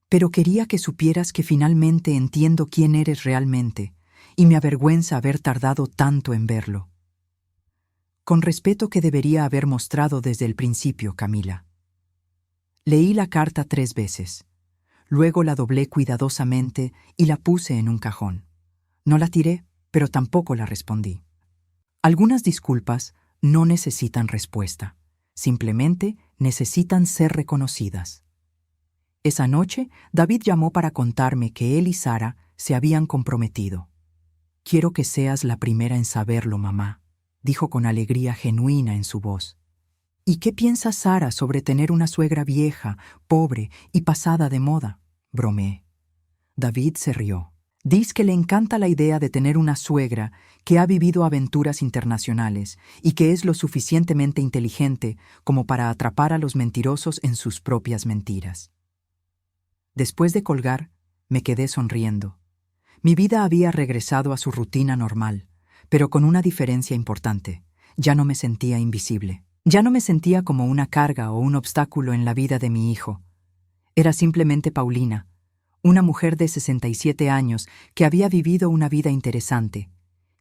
Pero quería que supieras que finalmente entiendo quién eres realmente, y me avergüenza haber tardado tanto en verlo. Con respeto que debería haber mostrado desde el principio, Camila. Leí la carta 3 veces. Luego la doblé cuidadosamente y la puse en un cajón. No la tiré, pero tampoco la respondí. Algunas disculpas no necesitan respuesta. Simplemente necesitan ser reconocidas. Esa noche, David llamó para contarme que él y Sara se habían comprometido. «Quiero que seas la primera en saberlo, mamá», dijo con alegría genuina en su voz. «¿Y qué piensa Sara sobre tener una suegra vieja, pobre y pasada de moda?», bromeé. David se rió. «Diz que le encanta la idea de tener una suegra que ha vivido aventuras internacionales y que es lo suficientemente inteligente como para atrapar a los mentirosos en sus propias mentiras». Después de colgar, me quedé sonriendo. Mi vida había regresado a su rutina normal, pero con una diferencia importante. Ya no me sentía invisible. Ya no me sentía como una carga o un obstáculo en la vida de mi hijo. Era simplemente Paulina, una mujer de 67 años que había vivido una vida interesante,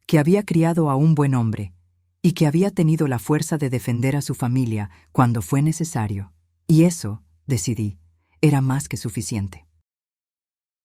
que había criado a un buen hombre y que había tenido la fuerza de defender a su familia cuando fue necesario. Y eso, decidí, era más que suficiente.